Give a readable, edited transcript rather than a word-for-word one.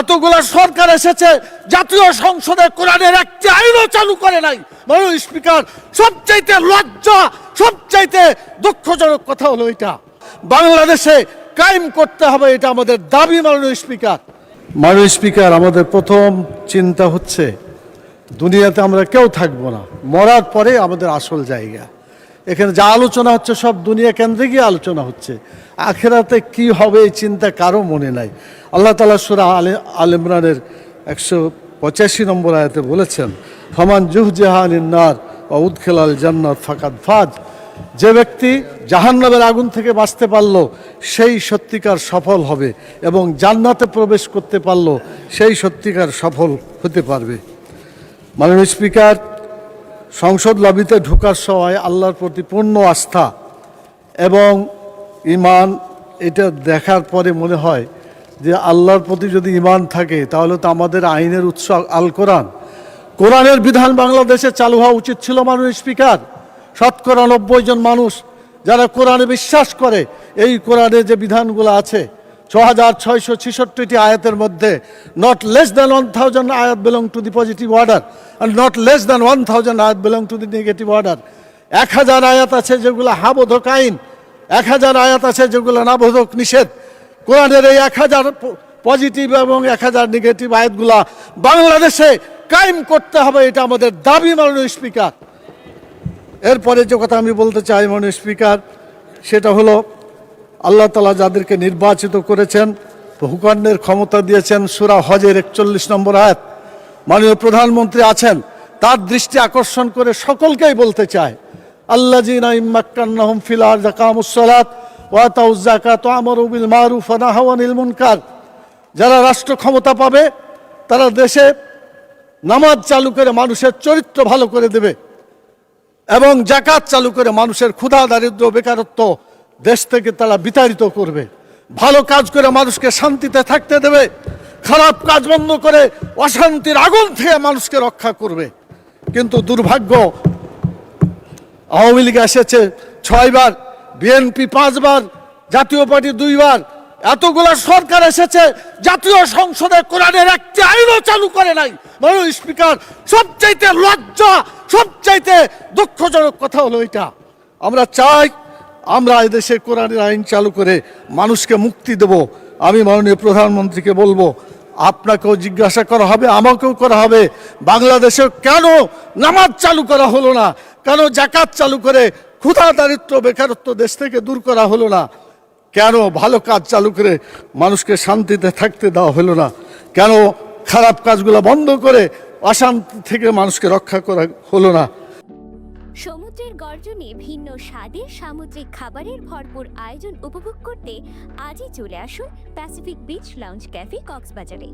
এতগুলা সরকার এসেছে, জাতীয় সংসদে কোরআনের একটি আইনও চালু করে নাই। মাননীয় স্পিকার, সবচাইতে লজ্জা, সবচাইতে দুঃখজনক কথা হলো এটা। বাংলাদেশে কায়েম করতে হবে, এটা আমাদের দাবি। মাননীয় স্পিকার, আমাদের প্রথম চিন্তা হচ্ছে দুনিয়াতে আমরা কেউ থাকবো না, মরার পরে আমাদের আসল জায়গা। এখানে যা আলোচনা হচ্ছে সব দুনিয়া কেন্দ্রিকই আলোচনা হচ্ছে। আখেরাতে কি হবে এই চিন্তা কারো মনে নাই। আল্লাহ তাআলা সূরা আলে ইমরানের 185 নম্বর আয়াতে বলেছেন, ফামান জুহজিহা আনিন নার ওয়া উদখিলাল জান্নাত ফাকাদ ফাজ। যে ব্যক্তি জাহান্নামের আগুন থেকে বাঁচতে পারল সেই সত্যিকার সফল হবে, এবং জান্নাতে প্রবেশ করতে পারল সেই সত্যিকার সফল হতে পারবে। মাননীয় স্পিকার, সংসদ লবিতে ঢোকার সময় আল্লাহর প্রতি পূর্ণ আস্থা এবং ঈমান, এটা দেখার পরে মনে হয় যে আল্লাহর প্রতি যদি ঈমান থাকে তাহলে তো আমাদের আইনের উৎস আল কোরআন। কোরআনের বিধান বাংলাদেশে চালু হওয়া উচিত ছিল। মাননীয় স্পিকার, শতকরা 90 জন মানুষ যারা কোরআনে বিশ্বাস করে, এই কোরআনে যে বিধানগুলো আছে 6666টি আয়াতের মধ্যে নট লেস দ্যান 1000 আয়াত belong to the positive order and not less than 1000 আয়াত belong to the negative order. 1000 আয়াত আছে যেগুলো হাবোধক আইন, 1000 আয়াত আছে যেগুলো নাবোধক নিষেধ। কোরআনের এই 1000 পজিটিভ এবং 1000 নেগেটিভ আয়াতগুলা বাংলাদেশে কায়েম করতে হবে, এটা আমাদের দাবি। মাননীয় স্পিকার, এরপরে যে কথা আমি বলতে চাই মাননীয় স্পিকার, সেটা হলো আল্লাহ তাআলা যাদেরকে নির্বাচিত করেছেন, হুকুমের ক্ষমতা দিয়েছেন, সূরা হজের 41 নম্বর আয়াত। মাননীয় প্রধানমন্ত্রী আছেন, তার দৃষ্টি আকর্ষণ করে সকলকেই বলতে চায়, আল্লাযীনা ইম্মাক্কান্নাহুম ফিল আরদি আকামুস সালাত ওয়া আতাউয যাকাত ওয়া আমারু বিল মারুফ ওয়া নাহাউ আনিল মুনকার। যারা রাষ্ট্র ক্ষমতা পাবে তারা দেশে নামাজ চালু করে মানুষের চরিত্র ভালো করে দেবে, এবং যাকাত চালু করে মানুষের ক্ষুধা, দারিদ্র্য, বেকারত্ব দেশ থেকে তারা বিতাড়িত করবে। ভালো কাজ করে মানুষকে শান্তিতে থাকতে দেবে, খারাপ কাজ বন্ধ করে অশান্তির আগুন থেকে মানুষকে রক্ষা করবে। কিন্তু দুর্ভাগ্য, আওয়ামী লীগ এসেছে 6 বার, বিএনপি 5 বার, জাতীয় পার্টি 2 বার। এতগুলা সরকার এসেছে, জাতীয় সংসদে কোরআনের একটি আইনও চালু করে নাই। মাননীয় স্পিকার, সবচাইতে লজ্জা, সবচাইতে দুঃখজনক কথা হলো এটা। আমরা চাই আমরা এদেশে কোরআনের আইন চালু করে মানুষকে মুক্তি দেব। আমি মাননীয় প্রধানমন্ত্রীকে বলবো, আপনাকেও জিজ্ঞাসা করা হবে, আমাকেও করা হবে, বাংলাদেশে কেন নামাজ চালু করা হলো না, কেন যাকাত চালু করে ক্ষুধা, দারিদ্র্য, বেকারত্ব দেশ থেকে দূর করা হলো না, কেন ভালো কাজ চালু করে মানুষকে শান্তিতে থাকতে দেওয়া হলো না, কেন খারাপ কাজগুলো বন্ধ করে অশান্তি থেকে মানুষকে রক্ষা করা হলো না। সমুদ্রের গর্জনে ভিন্ন স্বাদের সামুদ্রিক খাবারের ভরপুর আয়োজন উপভোগ করতে আজই চলে আসুন প্যাসিফিক বিচ লাউঞ্জ ক্যাফে কক্সবাজারে।